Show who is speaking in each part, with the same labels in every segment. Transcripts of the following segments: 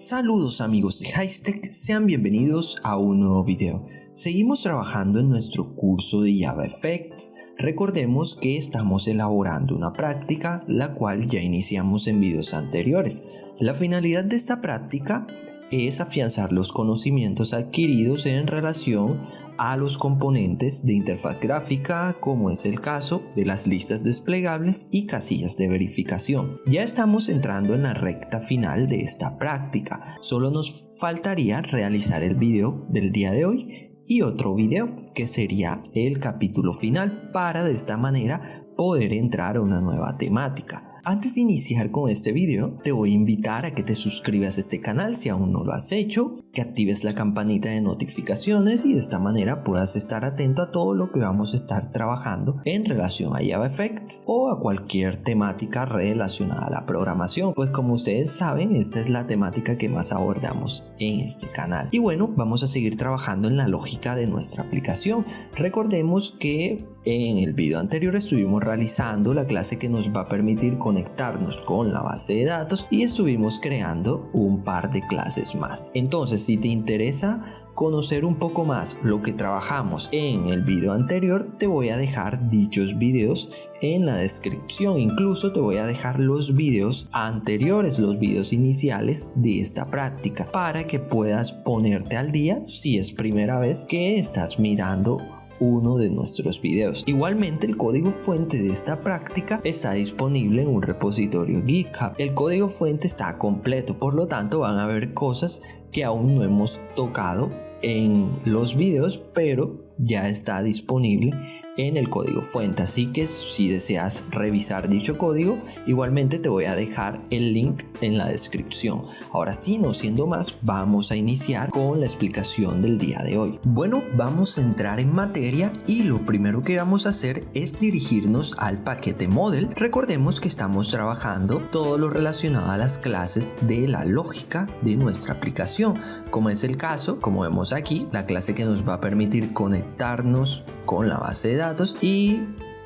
Speaker 1: Saludos amigos de Hightech, sean bienvenidos a un nuevo video. Seguimos trabajando en nuestro curso de JavaFX. Recordemos que estamos elaborando una práctica, la cual ya iniciamos en videos anteriores. La finalidad de esta práctica es afianzar los conocimientos adquiridos en relación a los componentes de interfaz gráfica, como es el caso de las listas desplegables y casillas de verificación. Ya estamos entrando en la recta final de esta práctica. Solo nos faltaría realizar el video del día de hoy y otro video que sería el capítulo final, para de esta manera poder entrar a una nueva temática. Antes de iniciar con este video, te voy a invitar a que te suscribas a este canal si aún no lo has hecho, que actives la campanita de notificaciones y de esta manera puedas estar atento a todo lo que vamos a estar trabajando en relación a JavaFX o a cualquier temática relacionada a la programación, pues como ustedes saben, esta es la temática que más abordamos en este canal. Y bueno, vamos a seguir trabajando en la lógica de nuestra aplicación. Recordemos que en el video anterior estuvimos realizando la clase que nos va a permitir conectarnos con la base de datos y estuvimos creando un par de clases más. Entonces, si te interesa conocer un poco más lo que trabajamos en el video anterior, te voy a dejar dichos videos en la descripción. Incluso te voy a dejar los videos anteriores, los videos iniciales de esta práctica, para que puedas ponerte al día si es primera vez que estás mirando uno de nuestros videos. Igualmente, el código fuente de esta práctica está disponible en un repositorio GitHub. El código fuente está completo, por lo tanto van a haber cosas que aún no hemos tocado en los videos, pero ya está disponible en el código fuente, así que si deseas revisar dicho código, igualmente te voy a dejar el link en la descripción. Ahora sí, no siendo más, vamos a iniciar con la explicación del día de hoy. Bueno, vamos a entrar en materia y lo primero que vamos a hacer es dirigirnos al paquete model. Recordemos que estamos trabajando todo lo relacionado a las clases de la lógica de nuestra aplicación, como es el caso, como vemos aquí, la clase que nos va a permitir conectarnos con la base de datos y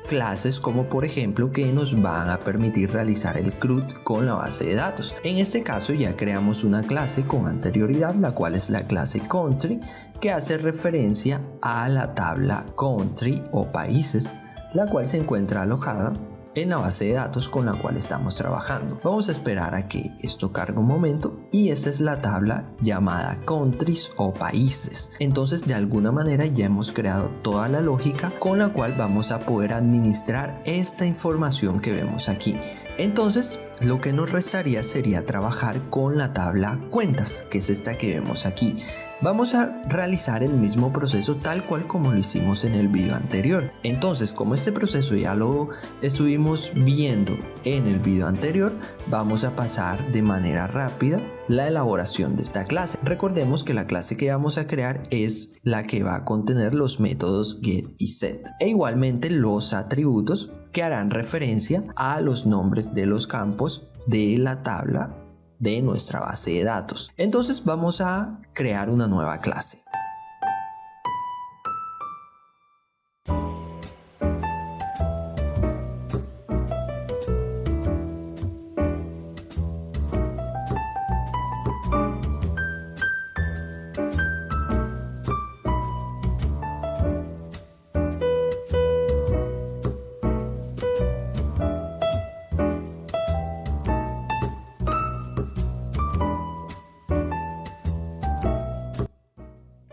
Speaker 1: clases como por ejemplo que nos van a permitir realizar el CRUD con la base de datos. En este caso ya creamos una clase con anterioridad, la cual es la clase country, que hace referencia a la tabla country o países, la cual se encuentra alojada en la base de datos con la cual estamos trabajando. Vamos a esperar a que esto cargue un momento y esta es la tabla llamada countries o países. Entonces, de alguna manera ya hemos creado toda la lógica con la cual vamos a poder administrar esta información que vemos aquí. Entonces, lo que nos restaría sería trabajar con la tabla cuentas, que es esta que vemos aquí. Vamos a realizar el mismo proceso tal cual como lo hicimos en el video anterior. Entonces, como este proceso ya lo estuvimos viendo en el video anterior, vamos a pasar de manera rápida la elaboración de esta clase. Recordemos que la clase que vamos a crear es la que va a contener los métodos get y set, e igualmente los atributos que harán referencia a los nombres de los campos de la tabla de nuestra base de datos. Entonces vamos a crear una nueva clase.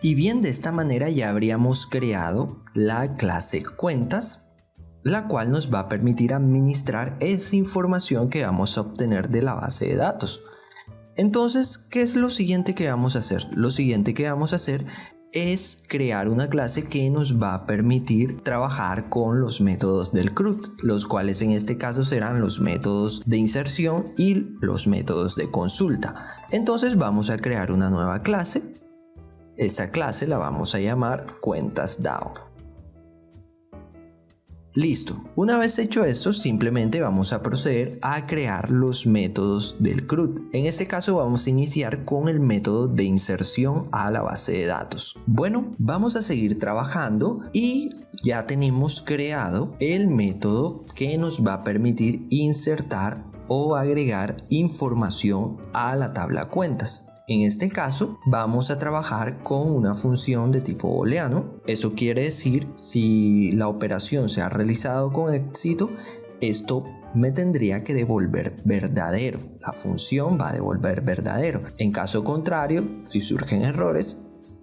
Speaker 1: Y bien, de esta manera ya habríamos creado la clase cuentas, la cual nos va a permitir administrar esa información que vamos a obtener de la base de datos. Entonces, ¿qué es lo siguiente que vamos a hacer? Lo siguiente que vamos a hacer es crear una clase que nos va a permitir trabajar con los métodos del CRUD, los cuales en este caso serán los métodos de inserción y los métodos de consulta. Entonces vamos a crear una nueva clase. Esta clase la vamos a llamar cuentas.DAO. Listo. Una vez hecho esto, simplemente vamos a proceder a crear los métodos del CRUD. En este caso vamos a iniciar con el método de inserción a la base de datos. Bueno, vamos a seguir trabajando y ya tenemos creado el método que nos va a permitir insertar o agregar información a la tabla cuentas. En este caso vamos a trabajar con una función de tipo booleano. Eso quiere decir, si la operación se ha realizado con éxito, esto me tendría que devolver verdadero. La función va a devolver verdadero. En caso contrario, si surgen errores,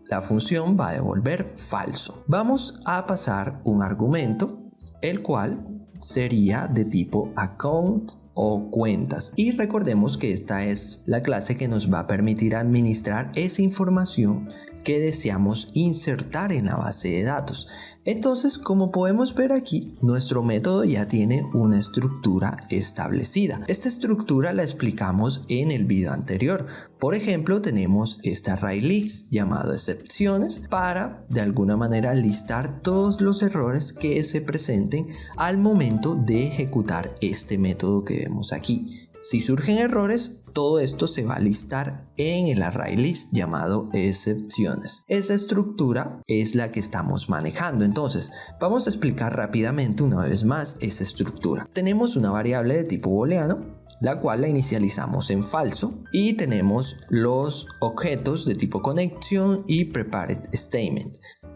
Speaker 1: la función va a devolver falso. Vamos a pasar un argumento, el cual sería de tipo account o cuentas, y recordemos que esta es la clase que nos va a permitir administrar esa información que deseamos insertar en la base de datos. Entonces, como podemos ver aquí, nuestro método ya tiene una estructura establecida. Esta estructura la explicamos en el video anterior. Por ejemplo, tenemos esta array list llamado excepciones para de alguna manera listar todos los errores que se presenten al momento de ejecutar este método que vemos aquí. Si surgen errores, todo esto se va a listar en el array list llamado excepciones. Esa estructura es la que estamos manejando. Entonces, vamos a explicar rápidamente una vez más esa estructura. Tenemos una variable de tipo booleano, la cual la inicializamos en falso, y tenemos los objetos de tipo connection y prepared statement.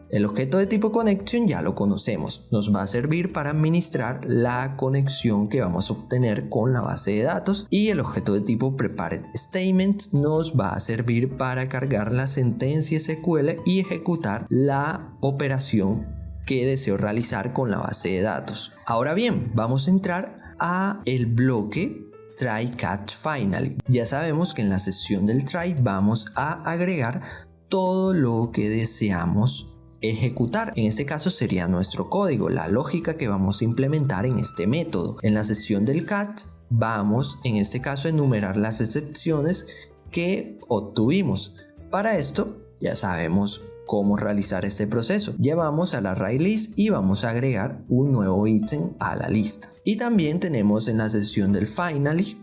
Speaker 1: El objeto de tipo connection ya lo conocemos, nos va a servir para administrar la conexión que vamos a obtener con la base de datos, y el objeto de tipo prepared statement nos va a servir para cargar la sentencia SQL y ejecutar la operación que deseo realizar con la base de datos. Ahora bien, vamos a entrar a el bloque try catch finally. Ya sabemos que en la sección del try vamos a agregar todo lo que deseamos ejecutar. En este caso sería nuestro código, la lógica que vamos a implementar en este método. En la sección del catch vamos en este caso a enumerar las excepciones que obtuvimos. Para esto ya sabemos cómo realizar este proceso. Llevamos a la array list y vamos a agregar un nuevo ítem a la lista. Y también tenemos en la sección del finally,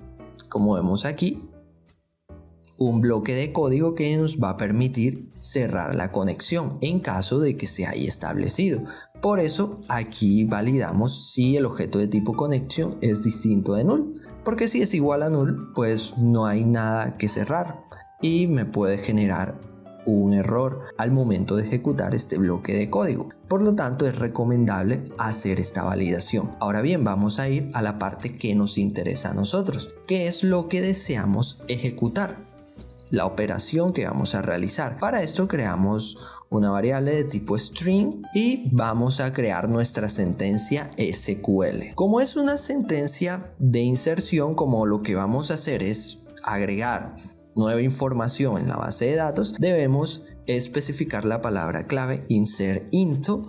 Speaker 1: como vemos aquí, un bloque de código que nos va a permitir cerrar la conexión en caso de que se haya establecido. Por eso aquí validamos si el objeto de tipo connection es distinto de null, porque si es igual a null, pues no hay nada que cerrar y me puede generar un error al momento de ejecutar este bloque de código. Por lo tanto, es recomendable hacer esta validación. Ahora bien, vamos a ir a la parte que nos interesa a nosotros, que es lo que deseamos ejecutar, la operación que vamos a realizar. Para esto creamos una variable de tipo string y vamos a crear nuestra sentencia SQL. Como es una sentencia de inserción, como lo que vamos a hacer es agregar nueva información en la base de datos, debemos especificar la palabra clave insert into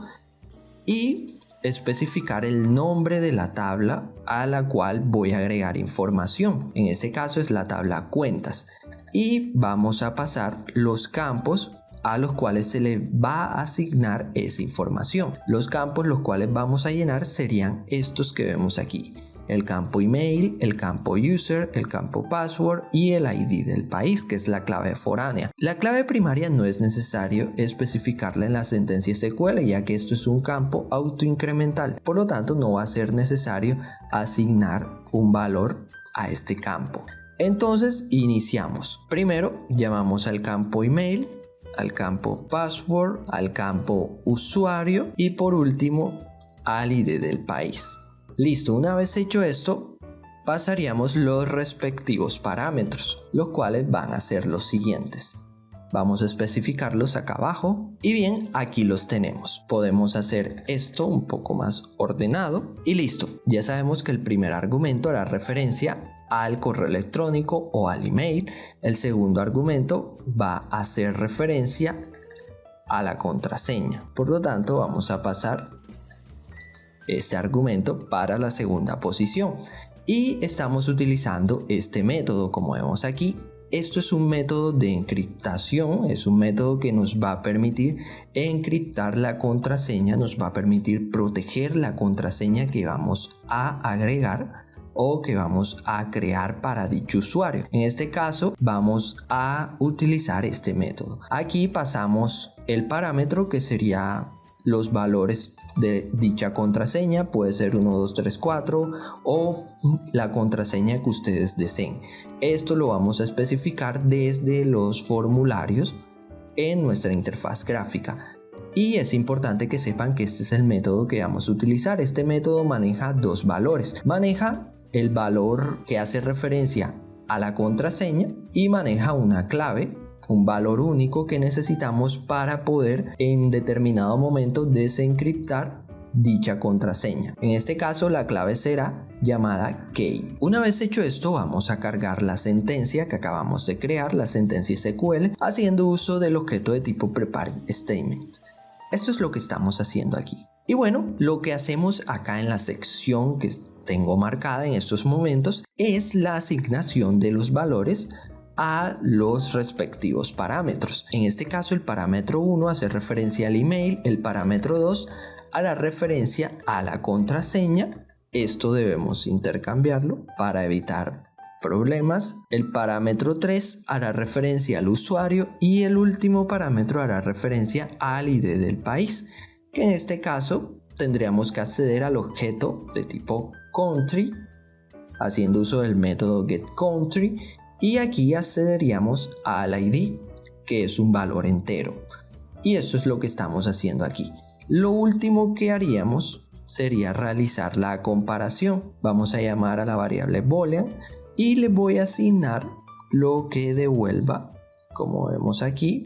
Speaker 1: y especificar el nombre de la tabla a la cual voy a agregar información. En este caso es la tabla cuentas, y vamos a pasar los campos a los cuales se le va a asignar esa información. Los campos los cuales vamos a llenar serían estos que vemos aquí: el campo email, el campo user, el campo password y el ID del país, que es la clave foránea. La clave primaria no es necesario especificarla en la sentencia SQL, ya que esto es un campo autoincremental. Por lo tanto, no va a ser necesario asignar un valor a este campo. Entonces, iniciamos. Primero, llamamos al campo email, al campo password, al campo usuario y por último, al ID del país. Listo, una vez hecho esto, pasaríamos los respectivos parámetros, los cuales van a ser los siguientes. Vamos a especificarlos acá abajo y bien, aquí los tenemos. Podemos hacer esto un poco más ordenado y listo. Ya sabemos que el primer argumento hará referencia al correo electrónico o al email. El segundo argumento va a hacer referencia a la contraseña. Por lo tanto, vamos a pasar este argumento para la segunda posición y estamos utilizando este método. Como vemos aquí, esto es un método de encriptación, es un método que nos va a permitir encriptar la contraseña, nos va a permitir proteger la contraseña que vamos a agregar o que vamos a crear para dicho usuario. En este caso vamos a utilizar este método. Aquí pasamos el parámetro que sería los valores de dicha contraseña, puede ser 1, 2, 3, 4 o la contraseña que ustedes deseen. Esto lo vamos a especificar desde los formularios en nuestra interfaz gráfica. Y es importante que sepan que este es el método que vamos a utilizar. Este método maneja dos valores. Maneja el valor que hace referencia a la contraseña y maneja una clave, un valor único que necesitamos para poder en determinado momento desencriptar dicha contraseña. En este caso la clave será llamada key. Una vez hecho esto, vamos a cargar la sentencia que acabamos de crear, la sentencia SQL, haciendo uso del objeto de tipo preparedStatement. Esto es lo que estamos haciendo aquí. Y bueno, lo que hacemos acá en la sección que tengo marcada en estos momentos es la asignación de los valores a los respectivos parámetros. En este caso el parámetro 1 hace referencia al email, el parámetro 2 hará referencia a la contraseña. Esto debemos intercambiarlo para evitar problemas. El parámetro 3 hará referencia al usuario y el último parámetro hará referencia al ID del país, que en este caso tendríamos que acceder al objeto de tipo country haciendo uso del método getCountry. Y aquí accederíamos al ID, que es un valor entero. Y eso es lo que estamos haciendo aquí. Lo último que haríamos sería realizar la comparación. Vamos a llamar a la variable boolean y le voy a asignar lo que devuelva, como vemos aquí,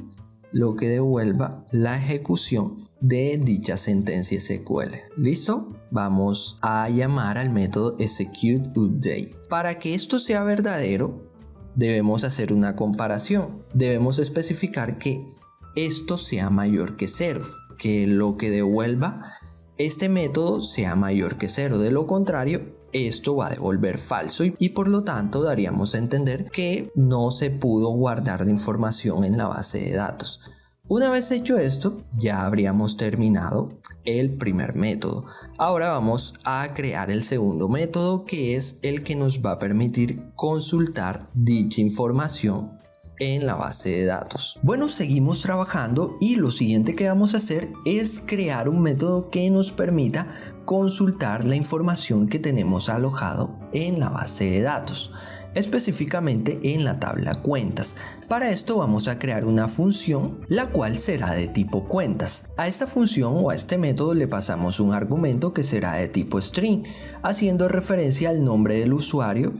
Speaker 1: lo que devuelva la ejecución de dicha sentencia SQL. ¿Listo? Vamos a llamar al método executeUpdate. Para que esto sea verdadero, debemos hacer una comparación. Debemos especificar que esto sea mayor que 0, que lo que devuelva este método sea mayor que 0. De lo contrario, esto va a devolver falso y por lo tanto daríamos a entender que no se pudo guardar la información en la base de datos. Una vez hecho esto, ya habríamos terminado el primer método. Ahora vamos a crear el segundo método, que es el que nos va a permitir consultar dicha información en la base de datos. Bueno, seguimos trabajando y lo siguiente que vamos a hacer es crear un método que nos permita consultar la información que tenemos alojado en la base de datos, específicamente en la tabla cuentas. Para esto vamos a crear una función la cual será de tipo cuentas. A esta función o a este método le pasamos un argumento que será de tipo string, haciendo referencia al nombre del usuario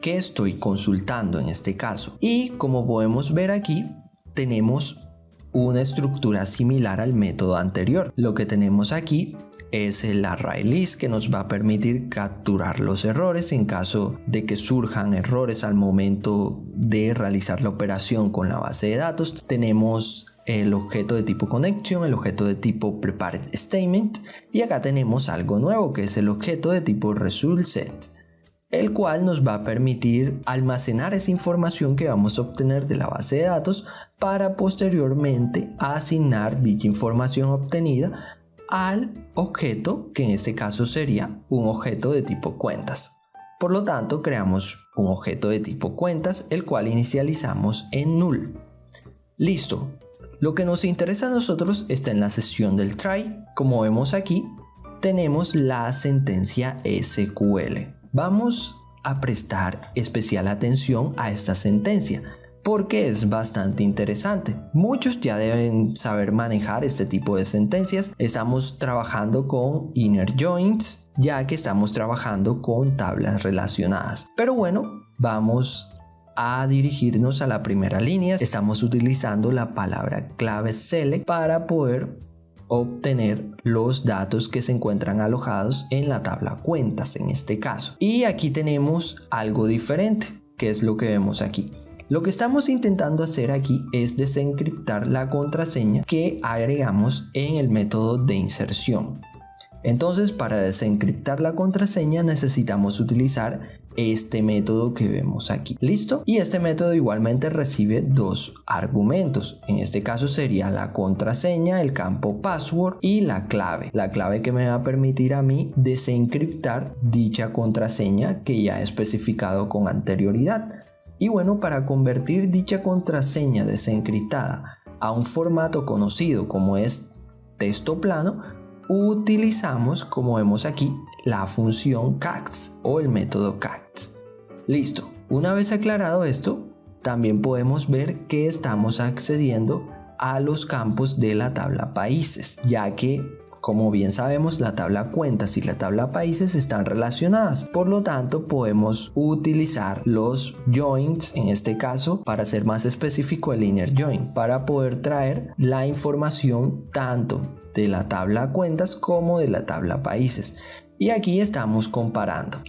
Speaker 1: que estoy consultando en este caso. Y como podemos ver aquí, tenemos una estructura similar al método anterior. Lo que tenemos aquí es el ArrayList, que nos va a permitir capturar los errores en caso de que surjan errores al momento de realizar la operación con la base de datos. Tenemos el objeto de tipo connection, el objeto de tipo preparedStatement y acá tenemos algo nuevo que es el objeto de tipo resultSet, el cual nos va a permitir almacenar esa información que vamos a obtener de la base de datos para posteriormente asignar dicha información obtenida al objeto, que en este caso sería un objeto de tipo cuentas. Por lo tanto, creamos un objeto de tipo cuentas, el cual inicializamos en null. Listo. Lo que nos interesa a nosotros está en la sesión del try. Como vemos aquí, tenemos la sentencia SQL. Vamos a prestar especial atención a esta sentencia porque es bastante interesante. Muchos ya deben saber manejar este tipo de sentencias. Estamos trabajando con inner joins, ya que estamos trabajando con tablas relacionadas. Pero bueno, vamos a dirigirnos a la primera línea. Estamos utilizando la palabra clave select para poder obtener los datos que se encuentran alojados en la tabla cuentas en este caso. Y aquí tenemos algo diferente, que es lo que vemos aquí. Lo que estamos intentando hacer aquí es desencriptar la contraseña que agregamos en el método de inserción. Entonces, para desencriptar la contraseña necesitamos utilizar este método que vemos aquí. ¿Listo? Y este método igualmente recibe dos argumentos. En este caso sería la contraseña, el campo password y la clave. La clave que me va a permitir a mí desencriptar dicha contraseña que ya he especificado con anterioridad. Y bueno, para convertir dicha contraseña desencriptada a un formato conocido como es texto plano, utilizamos, como vemos aquí, la función cats o el método cats. Listo, una vez aclarado esto, también podemos ver que estamos accediendo a los campos de la tabla países, ya que, como bien sabemos, la tabla cuentas y la tabla países están relacionadas. Por lo tanto, podemos utilizar los joins, en este caso, para ser más específico, el inner join, para poder traer la información tanto de la tabla cuentas como de la tabla países. Y aquí estamos comparando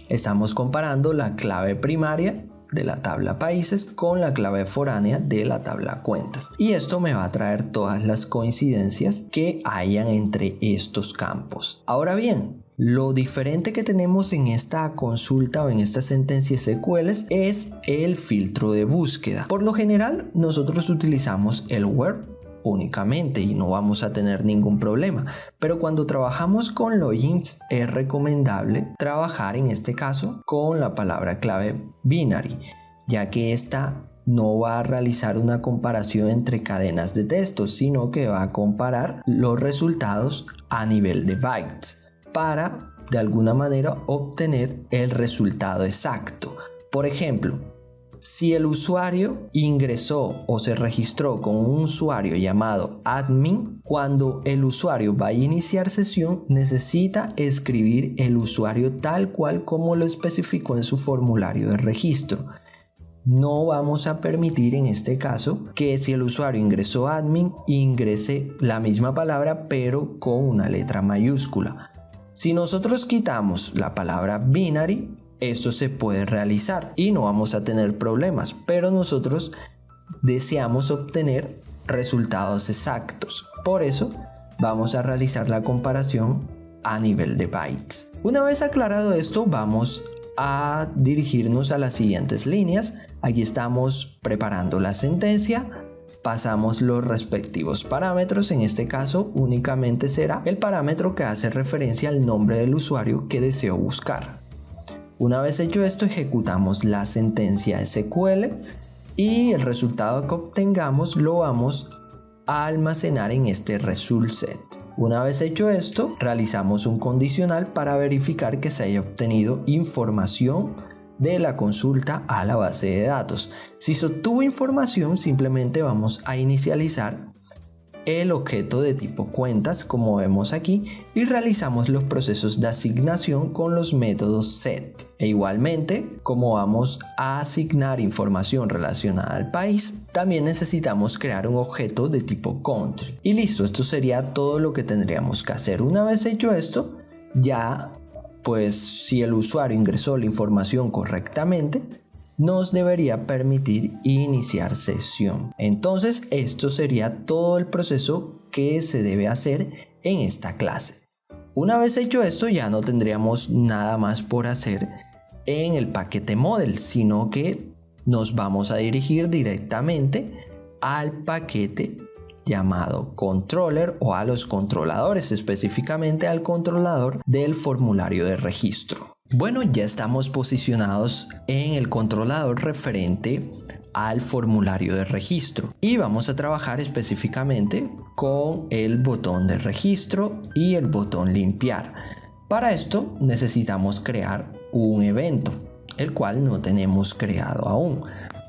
Speaker 1: la clave primaria de la tabla países con la clave foránea de la tabla cuentas, y esto me va a traer todas las coincidencias que hayan entre estos campos. Ahora bien, lo diferente que tenemos en esta consulta o en esta sentencia SQL es el filtro de búsqueda. Por lo general nosotros utilizamos el where únicamente y no vamos a tener ningún problema, pero cuando trabajamos con logins es recomendable trabajar en este caso con la palabra clave binary, ya que esta no va a realizar una comparación entre cadenas de texto, sino que va a comparar los resultados a nivel de bytes para de alguna manera obtener el resultado exacto. Por ejemplo, si el usuario ingresó o se registró con un usuario llamado admin, cuando el usuario va a iniciar sesión necesita escribir el usuario tal cual como lo especificó en su formulario de registro. No vamos a permitir en este caso que si el usuario ingresó admin, ingrese la misma palabra pero con una letra mayúscula. Si nosotros quitamos la palabra binary, esto se puede realizar y no vamos a tener problemas, pero nosotros deseamos obtener resultados exactos. Por eso vamos a realizar la comparación a nivel de bytes. Una vez aclarado esto, vamos a dirigirnos a las siguientes líneas. Aquí estamos preparando la sentencia. Pasamos los respectivos parámetros. En este caso únicamente será el parámetro que hace referencia al nombre del usuario que deseo buscar. Una vez hecho esto, ejecutamos la sentencia SQL y el resultado que obtengamos lo vamos a almacenar en este result set. Una vez hecho esto, realizamos un condicional para verificar que se haya obtenido información de la consulta a la base de datos. Si se obtuvo información, simplemente vamos a inicializar el objeto de tipo cuentas, como vemos aquí, y realizamos los procesos de asignación con los métodos set. E igualmente, como vamos a asignar información relacionada al país, también necesitamos crear un objeto de tipo country. Y listo, esto sería todo lo que tendríamos que hacer. Una vez hecho esto, ya pues si el usuario ingresó la información correctamente, nos debería permitir iniciar sesión. Entonces esto sería todo el proceso que se debe hacer en esta clase. Una vez hecho esto, ya no tendríamos nada más por hacer en el paquete model, sino que nos vamos a dirigir directamente al paquete llamado controller o a los controladores, específicamente al controlador del formulario de registro. Bueno, ya estamos posicionados en el controlador referente al formulario de registro y vamos a trabajar específicamente con el botón de registro y el botón limpiar. Para esto necesitamos crear un evento, el cual no tenemos creado aún.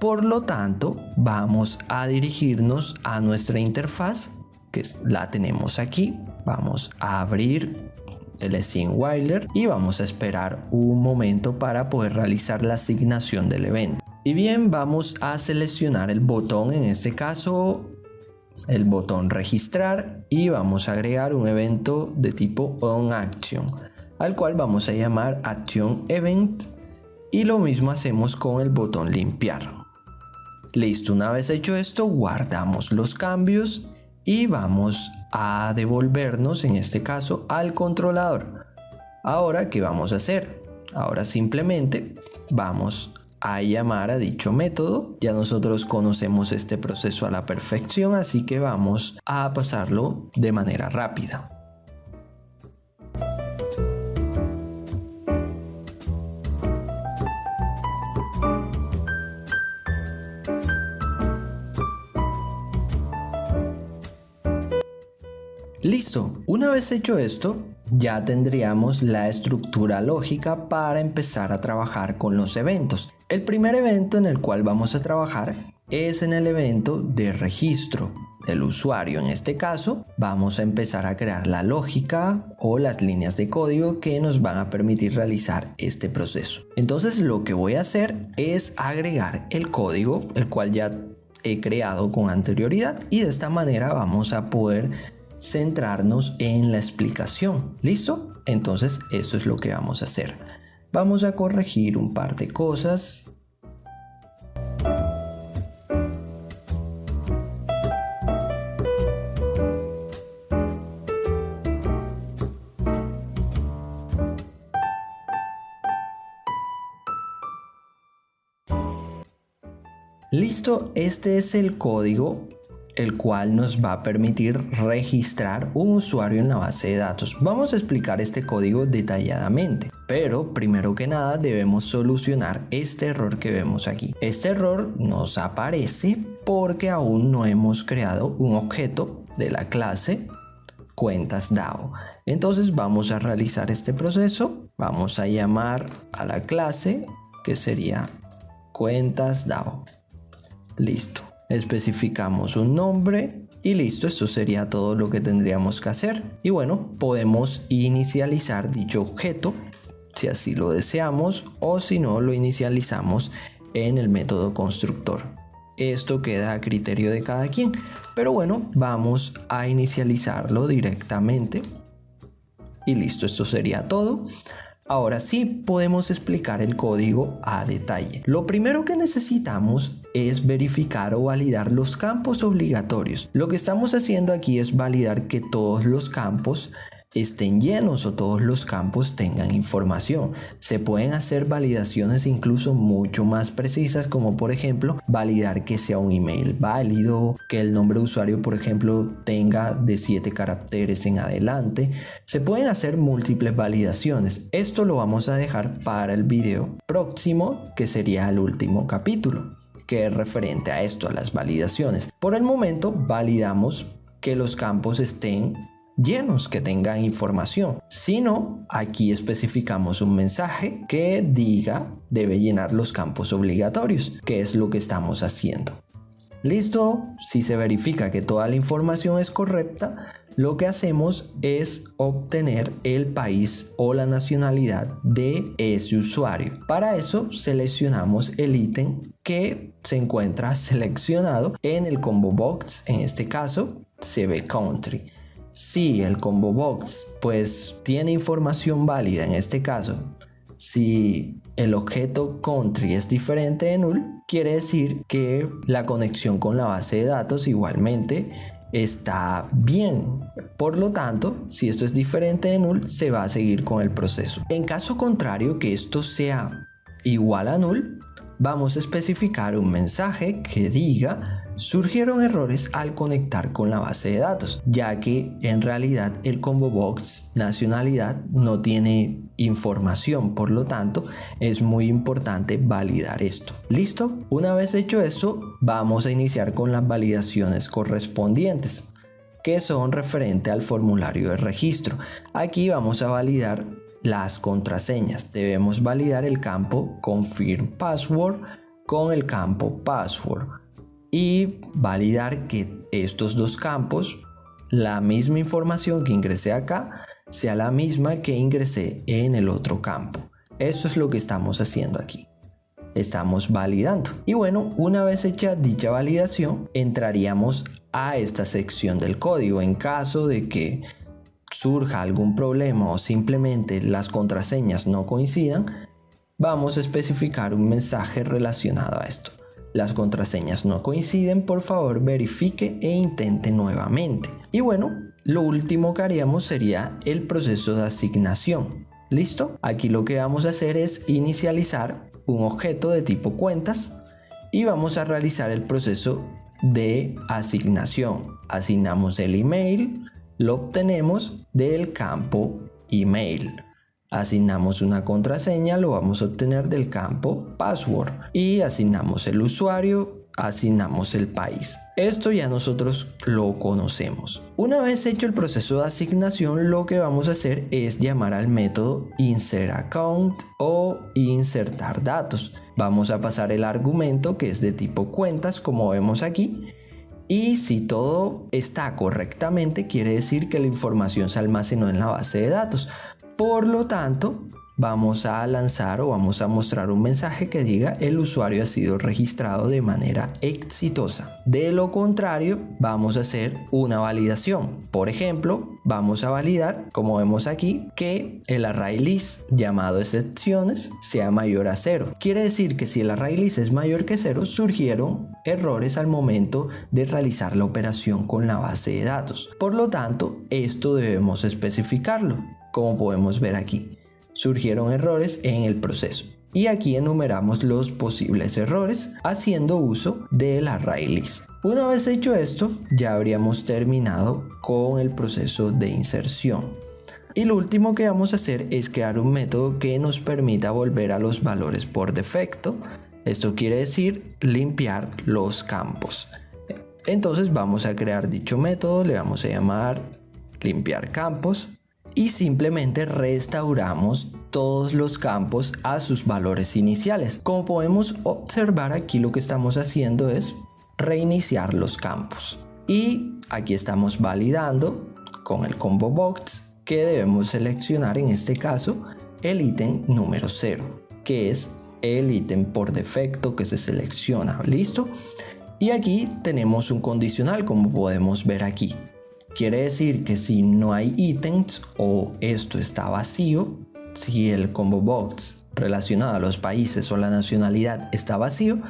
Speaker 1: Por lo tanto, vamos a dirigirnos a nuestra interfaz, que la tenemos aquí. Vamos a abrir el SceneWiler y vamos a esperar un momento para poder realizar la asignación del evento. Y bien, vamos a seleccionar el botón, en este caso el botón registrar, y vamos a agregar un evento de tipo onAction, al cual vamos a llamar ActionEvent, y lo mismo hacemos con el botón limpiar. Listo, una vez hecho esto, guardamos los cambios y vamos a devolvernos, en este caso, al controlador. Ahora, ¿qué vamos a hacer? Ahora simplemente vamos a llamar a dicho método. Ya nosotros conocemos este proceso a la perfección, así que vamos a pasarlo de manera rápida. Listo, una vez hecho esto, ya tendríamos la estructura lógica para empezar a trabajar con los eventos. El primer evento en el cual vamos a trabajar es en el evento de registro del usuario. En este caso, vamos a empezar a crear la lógica o las líneas de código que nos van a permitir realizar este proceso. Entonces, lo que voy a hacer es agregar el código, el cual ya he creado con anterioridad, y de esta manera vamos a poder centrarnos en la explicación. ¿Listo? Entonces esto es lo que vamos a hacer. Vamos a corregir un par de cosas. Listo, este es el código el cual nos va a permitir registrar un usuario en la base de datos. Vamos a explicar este código detalladamente, pero primero que nada debemos solucionar este error que vemos aquí. Este error nos aparece porque aún no hemos creado un objeto de la clase cuentas DAO. Entonces vamos a realizar este proceso. Vamos a llamar a la clase que sería cuentas DAO. Listo. Especificamos un nombre y listo, esto sería todo lo que tendríamos que hacer. Y bueno, podemos inicializar dicho objeto si así lo deseamos, o si no, lo inicializamos en el método constructor. Esto queda a criterio de cada quien, pero bueno, vamos a inicializarlo directamente y listo, esto sería todo. Ahora sí podemos explicar el código a detalle. Lo primero que necesitamos es verificar o validar los campos obligatorios. Lo que estamos haciendo aquí es validar que todos los campos estén llenos o todos los campos tengan información. Se pueden hacer validaciones incluso mucho más precisas, como por ejemplo validar que sea un email válido, que el nombre de usuario por ejemplo tenga de 7 caracteres en adelante. Se pueden hacer múltiples validaciones. Esto lo vamos a dejar para el video próximo, que sería el último capítulo, que es referente a esto, a las validaciones. Por el momento validamos que los campos estén llenos, que tengan información. Si no, aquí especificamos un mensaje que diga debe llenar los campos obligatorios, que es lo que estamos haciendo. Listo, si se verifica que toda la información es correcta, lo que hacemos es obtener el país o la nacionalidad de ese usuario. Para eso seleccionamos el ítem que se encuentra seleccionado en el combo box, en este caso CB Country. Si el combo box pues tiene información válida, en este caso si el objeto country es diferente de null, quiere decir que la conexión con la base de datos igualmente está bien. Por lo tanto, si esto es diferente de null, se va a seguir con el proceso. En caso contrario, que esto sea igual a null, vamos a especificar un mensaje que diga surgieron errores al conectar con la base de datos, ya que en realidad el combo box nacionalidad no tiene información, por lo tanto es muy importante validar esto. ¿Listo? Una vez hecho esto, vamos a iniciar con las validaciones correspondientes, que son referente al formulario de registro. Aquí vamos a validar las contraseñas. Debemos validar el campo confirm password con el campo password y validar que estos dos campos, la misma información que ingresé acá, sea la misma que ingresé en el otro campo. Eso es lo que estamos haciendo aquí. Estamos validando. Y bueno, una vez hecha dicha validación, entraríamos a esta sección del código. En caso de que surja algún problema o simplemente las contraseñas no coincidan, vamos a especificar un mensaje relacionado a esto. Las contraseñas no coinciden, por favor verifique e intente nuevamente. Y bueno, lo último que haríamos sería el proceso de asignación. ¿Listo? Aquí lo que vamos a hacer es inicializar un objeto de tipo cuentas y vamos a realizar el proceso de asignación. Asignamos el email, lo obtenemos del campo email. Asignamos una contraseña, lo vamos a obtener del campo password y asignamos el usuario asignamos el país. Esto ya nosotros lo conocemos. Una vez hecho el proceso de asignación, lo que vamos a hacer es llamar al método insertAccount o insertar datos. Vamos a pasar el argumento que es de tipo cuentas, como vemos aquí. Y si todo está correctamente, quiere decir que la información se almacenó en la base de datos. Por lo tanto, vamos a lanzar o vamos a mostrar un mensaje que diga el usuario ha sido registrado de manera exitosa. De lo contrario, vamos a hacer una validación. Por ejemplo, vamos a validar, como vemos aquí, que el array list llamado excepciones sea mayor a 0. Quiere decir que si el array list es mayor que 0, surgieron errores al momento de realizar la operación con la base de datos. Por lo tanto, esto debemos especificarlo, como podemos ver aquí. Surgieron errores en el proceso. Y aquí enumeramos los posibles errores haciendo uso del array list. Una vez hecho esto, ya habríamos terminado con el proceso de inserción. Y lo último que vamos a hacer es crear un método que nos permita volver a los valores por defecto. Esto quiere decir limpiar los campos. Entonces vamos a crear dicho método, le vamos a llamar limpiar campos. Y simplemente restauramos todos los campos a sus valores iniciales. Como podemos observar, aquí lo que estamos haciendo es reiniciar los campos. Y aquí estamos validando con el combo box que debemos seleccionar en este caso el ítem número 0, que es el ítem por defecto que se selecciona. ¿Listo? Y aquí tenemos un condicional, como podemos ver aquí. Quiere decir que si no hay ítems o esto está vacío, si el combo box relacionado a los países o la nacionalidad está vacío,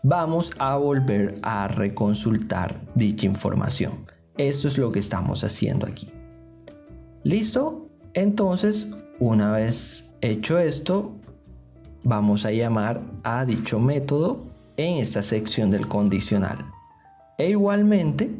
Speaker 1: vamos a volver a reconsultar dicha información. Esto es lo que estamos haciendo aquí. ¿Listo? Entonces, una vez hecho esto, vamos a llamar a dicho método en esta sección del condicional. E igualmente,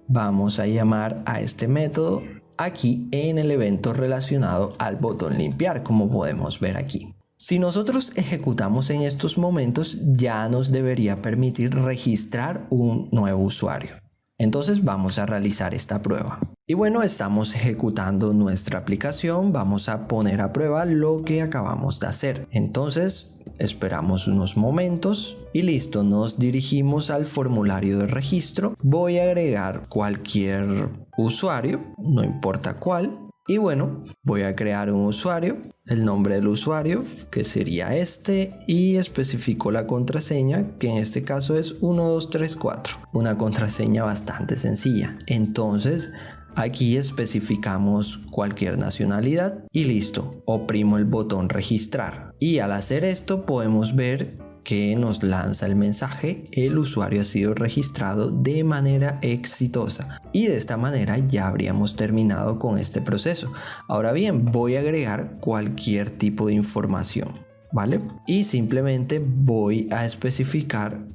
Speaker 1: vamos a llamar a este método aquí en el evento relacionado al botón limpiar, como podemos ver aquí. Si nosotros ejecutamos en estos momentos, ya nos debería permitir registrar un nuevo usuario. Entonces vamos a realizar esta prueba. Y bueno, estamos ejecutando nuestra aplicación. Vamos a poner a prueba lo que acabamos de hacer. Entonces esperamos unos momentos y listo, nos dirigimos al formulario de registro. Voy a agregar cualquier usuario, no importa cuál. Y bueno, voy a crear un usuario, el nombre del usuario que sería este, y especifico la contraseña, que en este caso es 1234, una contraseña bastante sencilla. Entonces aquí especificamos cualquier nacionalidad y listo, oprimo el botón registrar. Y al hacer esto podemos ver que nos lanza el mensaje: el usuario ha sido registrado de manera exitosa. Y de esta manera ya habríamos terminado con este proceso. Ahora bien, voy a agregar cualquier tipo de información, ¿vale? Y simplemente voy a especificar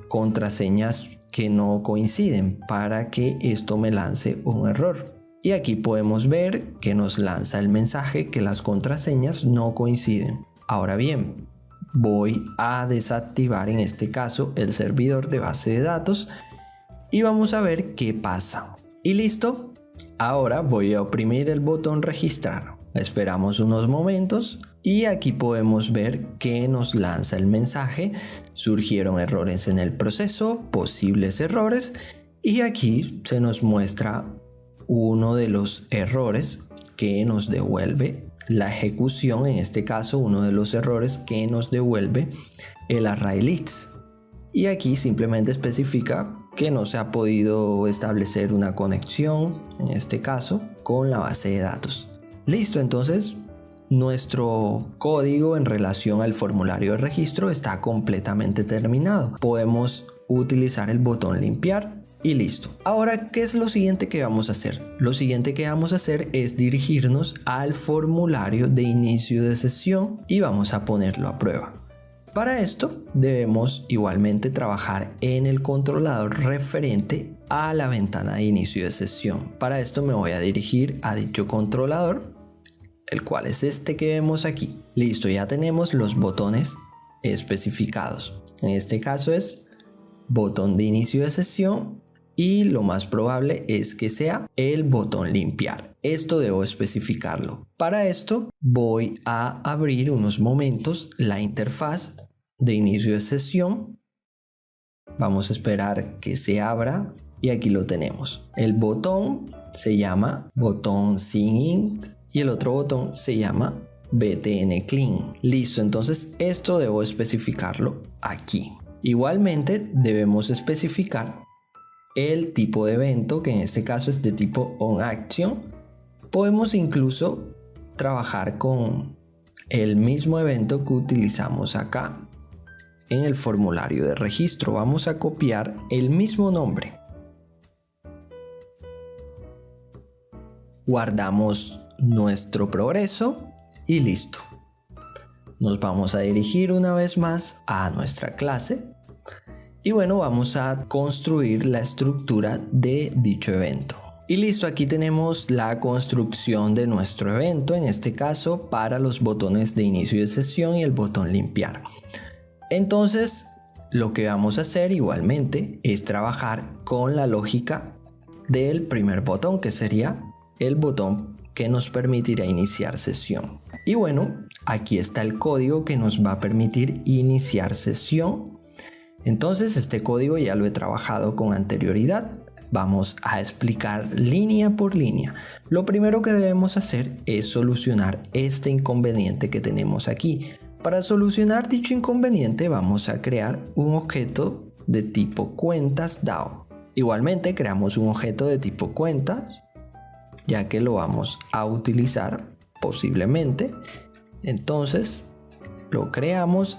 Speaker 1: contraseñas que no coinciden para que esto me lance un error. Y aquí podemos ver que nos lanza el mensaje que las contraseñas no coinciden. Ahora bien, voy a desactivar en este caso el servidor de base de datos y vamos a ver qué pasa. Y listo, ahora voy a oprimir el botón registrar. Esperamos unos momentos y aquí podemos ver que nos lanza el mensaje: surgieron errores en el proceso, posibles errores, y aquí se nos muestra uno de los errores que nos devuelve la ejecución, en este caso uno de los errores que nos devuelve el array list. Y aquí simplemente especifica que no se ha podido establecer una conexión, en este caso, con la base de datos. Listo, entonces nuestro código en relación al formulario de registro está completamente terminado. Podemos utilizar el botón limpiar y listo. Ahora, ¿qué es lo siguiente que vamos a hacer? Lo siguiente que vamos a hacer es dirigirnos al formulario de inicio de sesión y vamos a ponerlo a prueba. Para esto debemos igualmente trabajar en el controlador referente a la ventana de inicio de sesión. Para esto me voy a dirigir a dicho controlador, el cual es este que vemos aquí. Listo, ya tenemos los botones especificados. En este caso es botón de inicio de sesión y lo más probable es que sea el botón limpiar. Esto debo especificarlo. Para esto voy a abrir unos momentos la interfaz de inicio de sesión. Vamos a esperar que se abra y aquí lo tenemos. El botón se llama botón Sign In y el otro botón se llama BTN Clean. Listo, entonces esto debo especificarlo aquí. Igualmente debemos especificar el tipo de evento, que en este caso es de tipo OnAction. Podemos incluso trabajar con el mismo evento que utilizamos acá en el formulario de registro. Vamos a copiar el mismo nombre. Guardamos nuestro progreso y listo. Nos vamos a dirigir una vez más a nuestra clase. Y bueno, vamos a construir la estructura de dicho evento. Y listo, aquí tenemos la construcción de nuestro evento, en este caso para los botones de inicio de sesión y el botón limpiar. Entonces, lo que vamos a hacer igualmente es trabajar con la lógica del primer botón, que sería el botón que nos permitirá iniciar sesión. Y bueno, aquí está el código que nos va a permitir iniciar sesión. Entonces este código ya lo he trabajado con anterioridad. Vamos a explicar línea por línea. Lo primero que debemos hacer es solucionar este inconveniente que tenemos aquí. Para solucionar dicho inconveniente vamos a crear un objeto de tipo cuentas DAO. Igualmente creamos un objeto de tipo cuentas, ya que lo vamos a utilizar posiblemente. Entonces lo creamos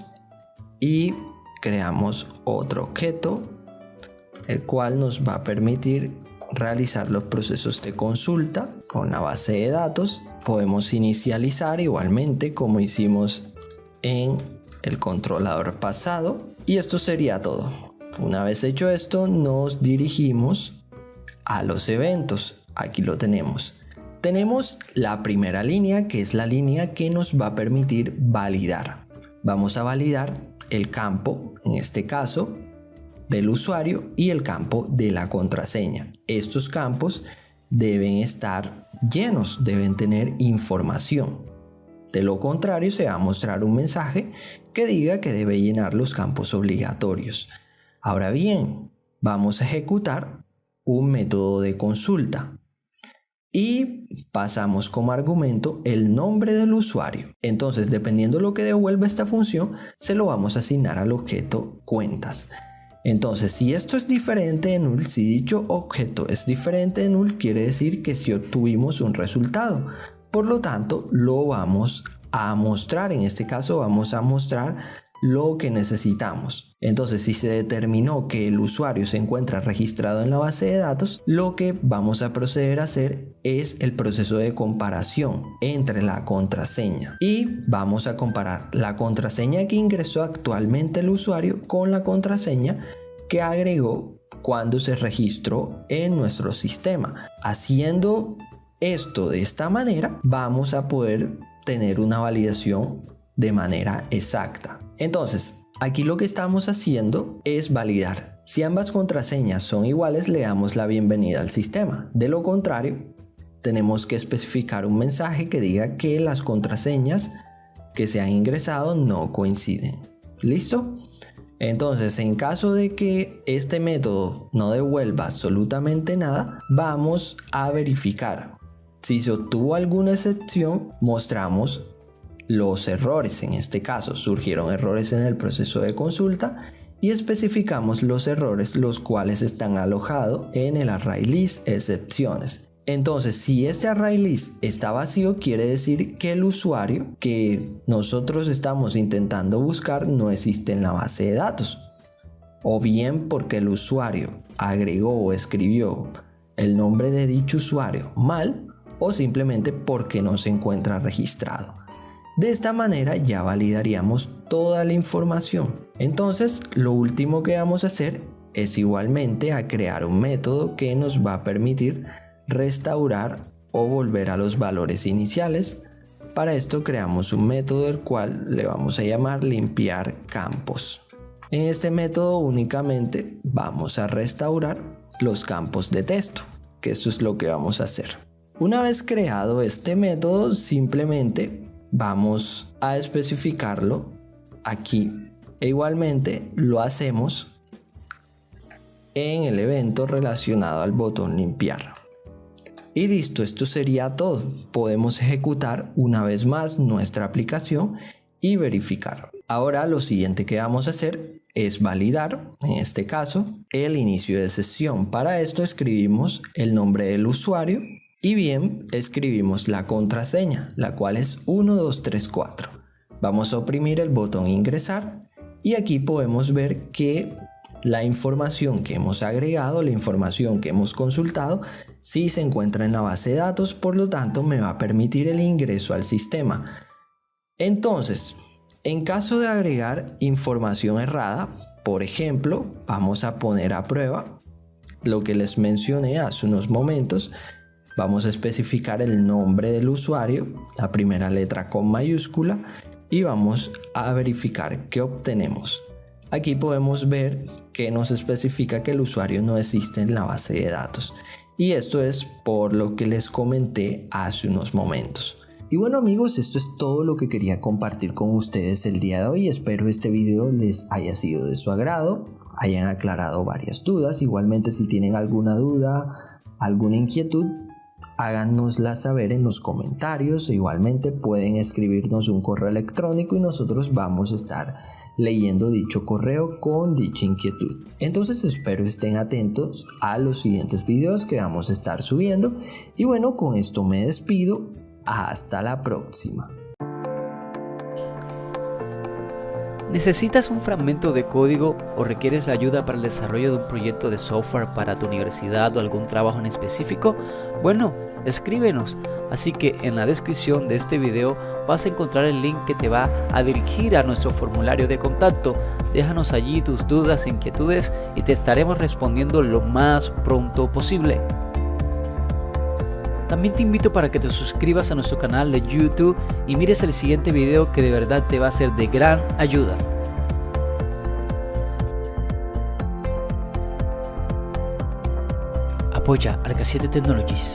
Speaker 1: y creamos otro objeto, el cual nos va a permitir realizar los procesos de consulta con la base de datos. Podemos inicializar igualmente como hicimos en el controlador pasado. Y esto sería todo. Una vez hecho esto, nos dirigimos a los eventos. Aquí lo tenemos. Tenemos la primera línea, que es la línea que nos va a permitir validar. Vamos a validar el campo, en este caso, del usuario y el campo de la contraseña. Estos campos deben estar llenos, deben tener información. De lo contrario, se va a mostrar un mensaje que diga que debe llenar los campos obligatorios. Ahora bien, vamos a ejecutar un método de consulta y pasamos como argumento el nombre del usuario. Entonces, dependiendo de lo que devuelva esta función, se lo vamos a asignar al objeto cuentas. Entonces, si esto es diferente de null, si dicho objeto es diferente de null, quiere decir que si obtuvimos un resultado. Por lo tanto, lo vamos a mostrar. En este caso, vamos a mostrar lo que necesitamos. Entonces, si se determinó que el usuario se encuentra registrado en la base de datos, lo que vamos a proceder a hacer es el proceso de comparación entre la contraseña y vamos a comparar la contraseña que ingresó actualmente el usuario con la contraseña que agregó cuando se registró en nuestro sistema. Haciendo esto de esta manera, vamos a poder tener una validación de manera exacta. Entonces, aquí lo que estamos haciendo es validar. Si ambas contraseñas son iguales, le damos la bienvenida al sistema. De lo contrario, tenemos que especificar un mensaje que diga que las contraseñas que se han ingresado no coinciden. ¿Listo? Entonces, en caso de que este método no devuelva absolutamente nada, vamos a verificar. Si se obtuvo alguna excepción, mostramos los errores. En este caso, surgieron errores en el proceso de consulta y especificamos los errores los cuales están alojados en el array list excepciones. Entonces, si este array list está vacío, quiere decir que el usuario que nosotros estamos intentando buscar no existe en la base de datos. O bien porque el usuario agregó o escribió el nombre de dicho usuario mal, o simplemente porque no se encuentra registrado. De esta manera ya validaríamos toda la información. Entonces, lo último que vamos a hacer es igualmente a crear un método que nos va a permitir restaurar o volver a los valores iniciales. Para esto creamos un método el cual le vamos a llamar limpiar campos. En este método únicamente vamos a restaurar los campos de texto, que eso es lo que vamos a hacer. Una vez creado este método, simplemente vamos a especificarlo aquí. E igualmente lo hacemos en el evento relacionado al botón limpiar. Y listo, esto sería todo. Podemos ejecutar una vez más nuestra aplicación y verificar. Ahora lo siguiente que vamos a hacer es validar, en este caso, el inicio de sesión. Para esto escribimos el nombre del usuario y bien escribimos la contraseña, la cual es 1234. Vamos a oprimir el botón ingresar y aquí podemos ver que la información que hemos agregado, la información que hemos consultado, sí se encuentra en la base de datos, por lo tanto me va a permitir el ingreso al sistema. Entonces, en caso de agregar información errada, por ejemplo, vamos a poner a prueba lo que les mencioné hace unos momentos. Vamos a especificar el nombre del usuario, la primera letra con mayúscula, y vamos a verificar qué obtenemos. Aquí podemos ver que nos especifica que el usuario no existe en la base de datos. Y esto es por lo que les comenté hace unos momentos. Y bueno amigos, esto es todo lo que quería compartir con ustedes el día de hoy. Espero este video les haya sido de su agrado, hayan aclarado varias dudas. Igualmente si tienen alguna duda, alguna inquietud, háganosla saber en los comentarios. Igualmente pueden escribirnos un correo electrónico y nosotros vamos a estar leyendo dicho correo con dicha inquietud. Entonces espero estén atentos a los siguientes videos que vamos a estar subiendo. Y bueno, con esto me despido. Hasta la próxima.
Speaker 2: ¿Necesitas un fragmento de código o requieres la ayuda para el desarrollo de un proyecto de software para tu universidad o algún trabajo en específico? Bueno, escríbenos. Así que en la descripción de este video vas a encontrar el link que te va a dirigir a nuestro formulario de contacto. Déjanos allí tus dudas e inquietudes y te estaremos respondiendo lo más pronto posible. También te invito para que te suscribas a nuestro canal de YouTube y mires el siguiente video que de verdad te va a ser de gran ayuda. Apoya Arca 7 Technologies.